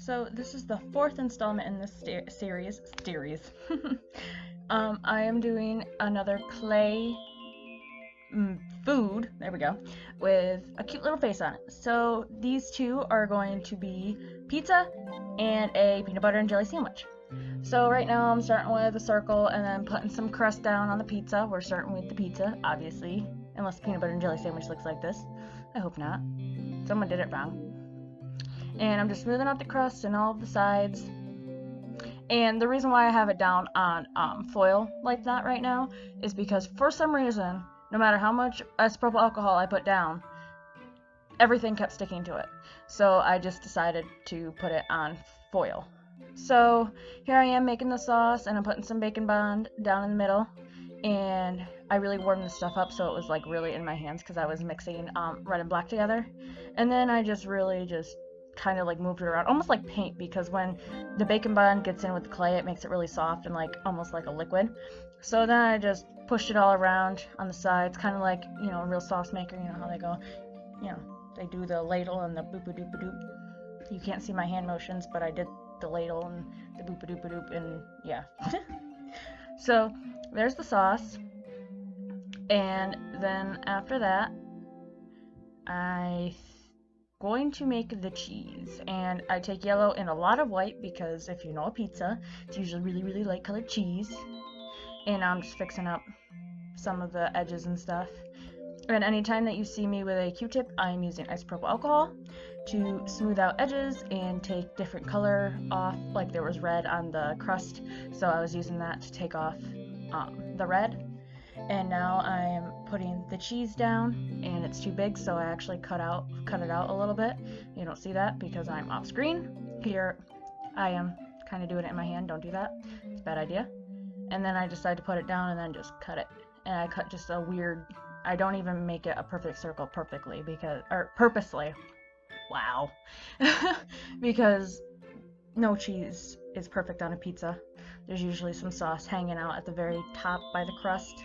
So this is the fourth installment in this series. I am doing another clay food, there we go, with a cute little face on it. So these two are going to be pizza and a peanut butter and jelly sandwich. So right now I'm starting with a circle and then putting some crust down on the pizza. We're starting with the pizza, obviously, unless the peanut butter and jelly sandwich looks like this. I hope not. Someone did it wrong. And I'm just smoothing out the crust and all of the sides. And the reason why I have it down on foil like that right now is because for some reason, no matter how much isopropyl alcohol I put down, everything kept sticking to it. So I just decided to put it on foil. So here I am making the sauce, and I'm putting some bacon bond down in the middle. And I really warmed the stuff up so it was like really in my hands because I was mixing red and black together. And then I just really kind of like moved it around, almost like paint, because when the bacon bond gets in with the clay, it makes it really soft and like almost like a liquid. So then I just pushed it all around on the sides, kind of like, you know, a real sauce maker, you know how they go, you know, they do the ladle and the boop-a-doop-a-doop. You can't see my hand motions, but I did the ladle and the boop-a-doop-a-doop, and yeah. So there's the sauce, and then after that I'm going to make the cheese, and I take yellow and a lot of white because if you know a pizza, it's usually really light colored cheese. And I'm just fixing up some of the edges and stuff. And anytime that you see me with a Q-tip, I'm using isopropyl alcohol to smooth out edges and take different color off. Like there was red on the crust, so I was using that to take off the red. And now I'm putting the cheese down, and it's too big, so I actually cut it out a little bit. You don't see that because I'm off screen. Here I am kind of doing it in my hand. Don't do that. It's a bad idea. And then I decided to put it down and then just cut it. And I cut just a weird, I don't even make it a perfect circle purposely. Wow. Because no cheese is perfect on a pizza. There's usually some sauce hanging out at the very top by the crust.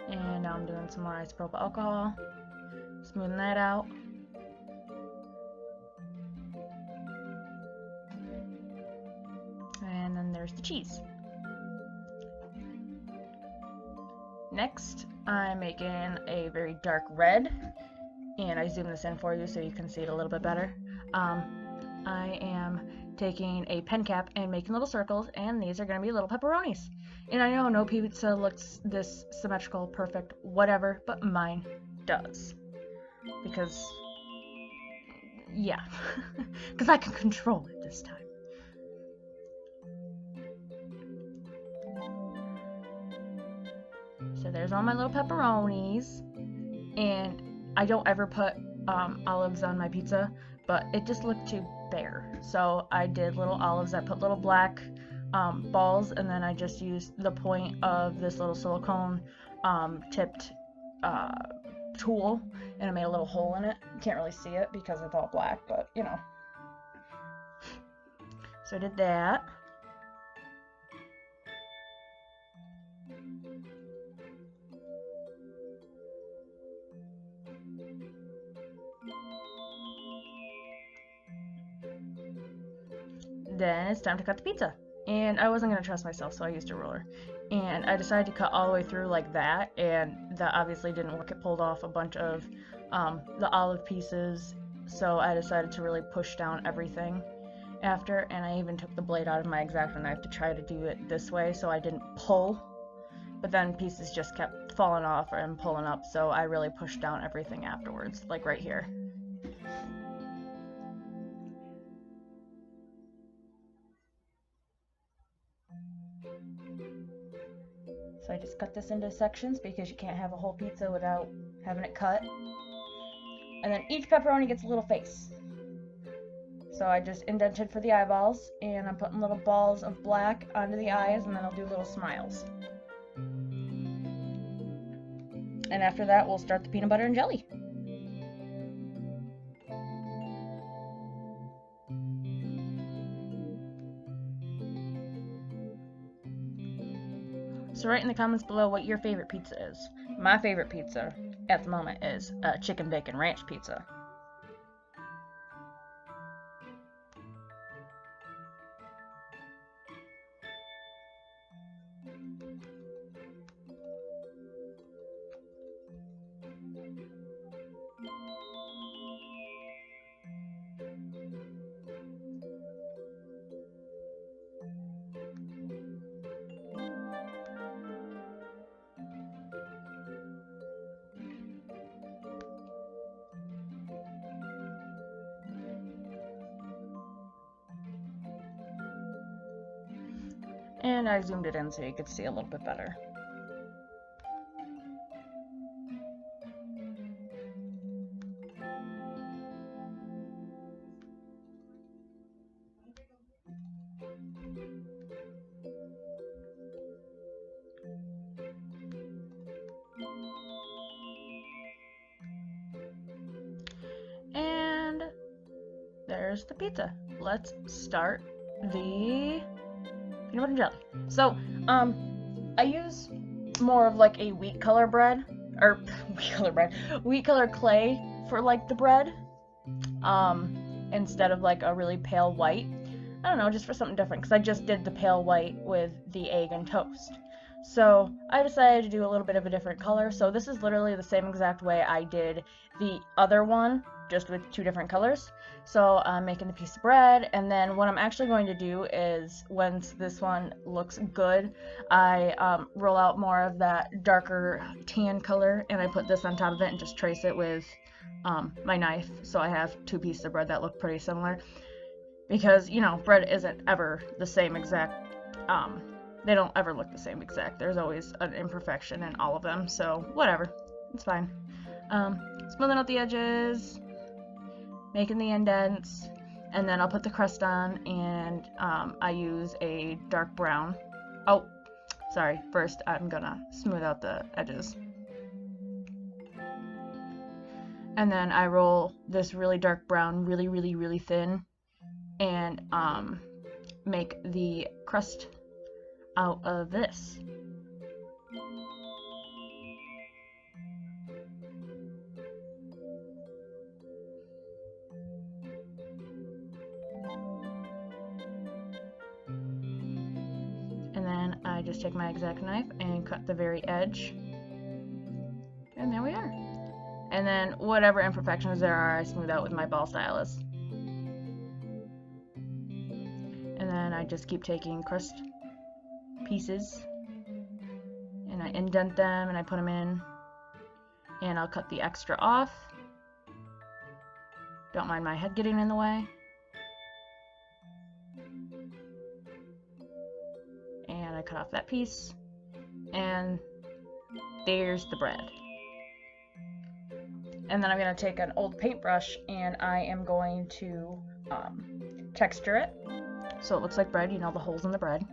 And now I'm doing some more isopropyl alcohol, smoothing that out. And then there's the cheese. Next, I'm making a very dark red, and I zoom this in for you so you can see it a little bit better. I am taking a pen cap and making little circles, and these are going to be little pepperonis. And I know no pizza looks this symmetrical, perfect, whatever, but mine does. Because, yeah, because I can control it this time. So there's all my little pepperonis, and I don't ever put olives on my pizza, but it just looked too bare. So I did little olives. I put little black balls, and then I just used the point of this little silicone tipped tool, and I made a little hole in it. You can't really see it because it's all black, but you know. So I did that. Then it's time to cut the pizza. And I wasn't going to trust myself, so I used a ruler. And I decided to cut all the way through like that, and that obviously didn't work. It pulled off a bunch of the olive pieces, so I decided to really push down everything after, and I even took the blade out of my X-Acto knife to try to do it this way so I didn't pull, but then pieces just kept falling off and pulling up, so I really pushed down everything afterwards, like right here. So I just cut this into sections because you can't have a whole pizza without having it cut. And then each pepperoni gets a little face. So I just indented for the eyeballs, and I'm putting little balls of black onto the eyes, and then I'll do little smiles. And after that, we'll start the peanut butter and jelly. So write in the comments below what your favorite pizza is. my favorite pizza at the moment is chicken bacon ranch pizza. And I zoomed it in so you could see a little bit better. And there's the pizza. Let's start the peanut butter and jelly. So, I use more of like a wheat color bread, or wheat color clay for like the bread, instead of like a really pale white. I don't know, just for something different, because I just did the pale white with the egg and toast. So I decided to do a little bit of a different color. So this is literally the same exact way I did the other one, just with 2 different colors. So I'm making the piece of bread, and then what I'm actually going to do is, once this one looks good, I roll out more of that darker tan color, and I put this on top of it and just trace it with my knife. So I have 2 pieces of bread that look pretty similar. Because, you know, bread isn't ever the same exact, they don't ever look the same exact. There's always an imperfection in all of them, so whatever, it's fine. Smoothing out the edges, making the indents, and then I'll put the crust on, and I use a dark brown. Oh, sorry, first I'm gonna smooth out the edges. And then I roll this really dark brown really, really, really thin, and make the crust out of this. And then I just take my X-Acto knife and cut the very edge, and there we are. And then whatever imperfections there are, I smooth out with my ball stylus. And then I just keep taking crust pieces, and I indent them, and I put them in, and I'll cut the extra off. Don't mind my head getting in the way. And I cut off that piece, and there's the bread. And then I'm going to take an old paintbrush, and I am going to texture it so it looks like bread, you know, the holes in the bread,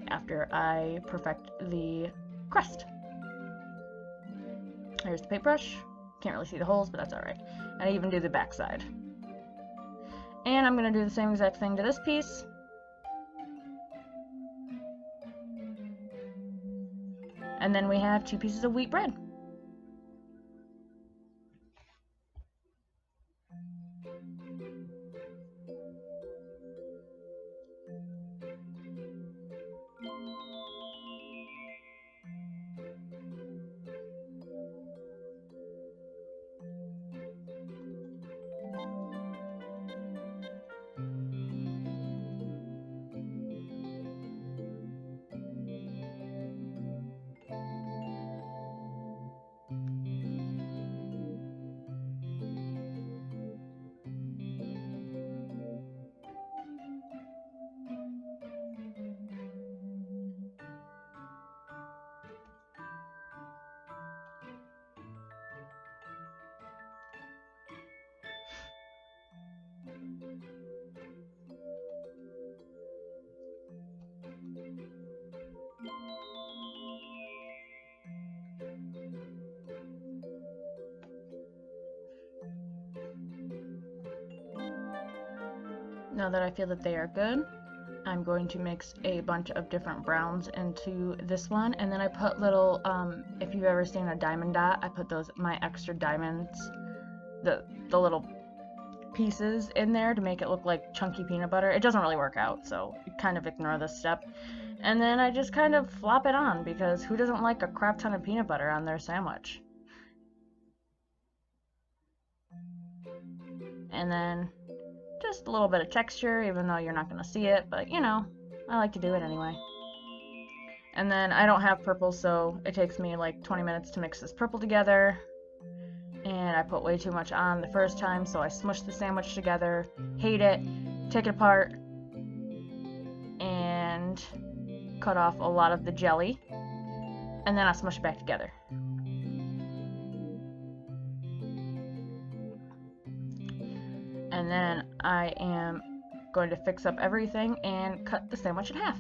after I perfect the crust. Here's the paintbrush. Can't really see the holes, but that's alright. And I even do the back side. And I'm going to do the same exact thing to this piece. And then we have 2 pieces of wheat bread. Now that I feel that they are good, I'm going to mix a bunch of different browns into this one, and then I put little, if you've ever seen a diamond dot, I put my extra diamonds, the little pieces in there to make it look like chunky peanut butter. It doesn't really work out, so you kind of ignore this step. And then I just kind of flop it on, because who doesn't like a crap ton of peanut butter on their sandwich? And then just a little bit of texture, even though you're not going to see it, but you know, I like to do it anyway. And then I don't have purple, so it takes me like 20 minutes to mix this purple together. And I put way too much on the first time, so I smushed the sandwich together, hate it, take it apart, and cut off a lot of the jelly, and then I smush it back together. And then I am going to fix up everything and cut the sandwich in half.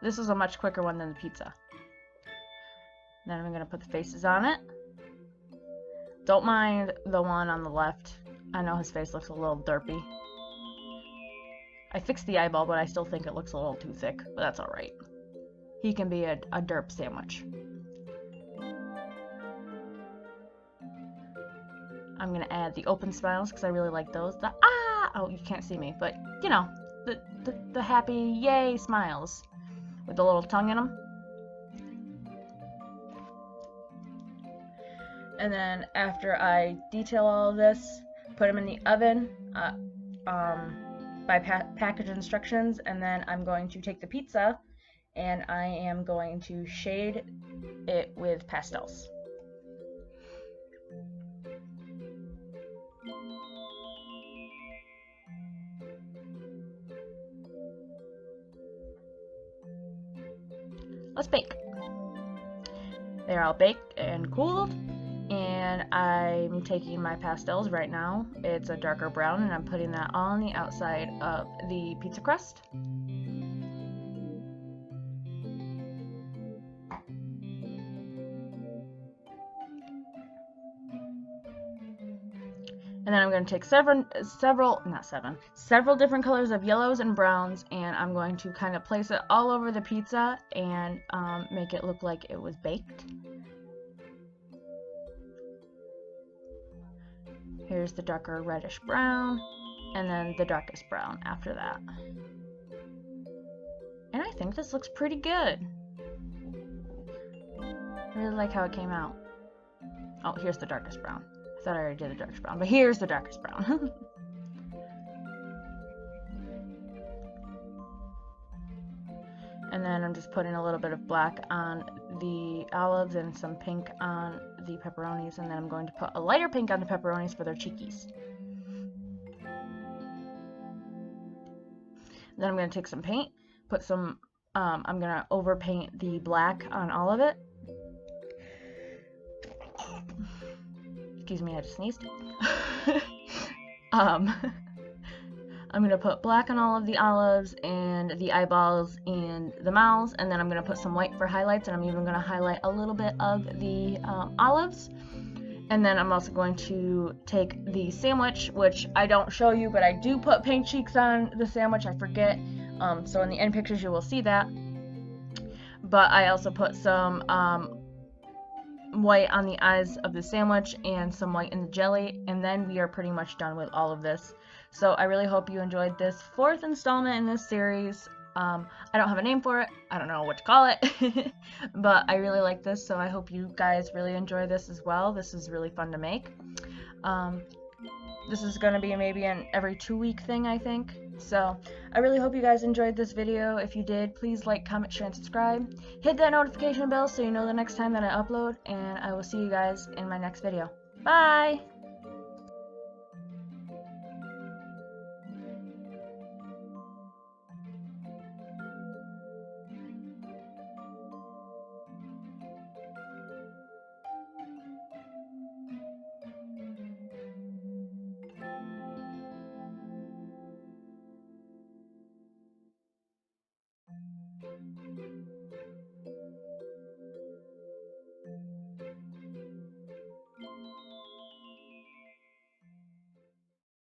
This is a much quicker one than the pizza. Then I'm going to put the faces on it. Don't mind the one on the left. I know his face looks a little derpy. I fixed the eyeball, but I still think it looks a little too thick, but that's alright. He can be a derp sandwich. I'm going to add the open smiles because I really like those. Oh, you can't see me, but you know, the happy yay smiles with the little tongue in them. And then after I detail all of this, put them in the oven by package instructions, and then I'm going to take the pizza and I am going to shade it with pastels. Let's bake. They're all baked and cooled, and I'm taking my pastels right now. It's a darker brown, and I'm putting that on the outside of the pizza crust. And then I'm going to take several different colors of yellows and browns, and I'm going to kind of place it all over the pizza and make it look like it was baked. Here's the darker reddish brown, and then the darkest brown after that. And I think this looks pretty good. I really like how it came out. Oh, here's the darkest brown. I thought I already did the darkest brown, but here's the darkest brown. And then I'm just putting a little bit of black on the olives and some pink on the pepperonis, and then I'm going to put a lighter pink on the pepperonis for their cheekies. Then I'm going to take some paint, put some, I'm going to overpaint the black on all of it. Excuse me, I just sneezed. I'm going to put black on all of the olives and the eyeballs and the mouths, and then I'm going to put some white for highlights, and I'm even going to highlight a little bit of the olives. And then I'm also going to take the sandwich, which I don't show you, but I do put pink cheeks on the sandwich. I forget. So in the end pictures you will see that. But I also put some white on the eyes of the sandwich and some white in the jelly, and then we are pretty much done with all of this. So I really hope you enjoyed this 4th installment in this series. I don't have a name for it. I don't know what to call it. But I really like this, so I hope you guys really enjoy this as well. This is really fun to make. This is going to be maybe an every 2-week thing, I think. So I really hope you guys enjoyed this video. If you did, please like, comment, share, and subscribe. Hit that notification bell so you know the next time that I upload, and I will see you guys in my next video. Bye!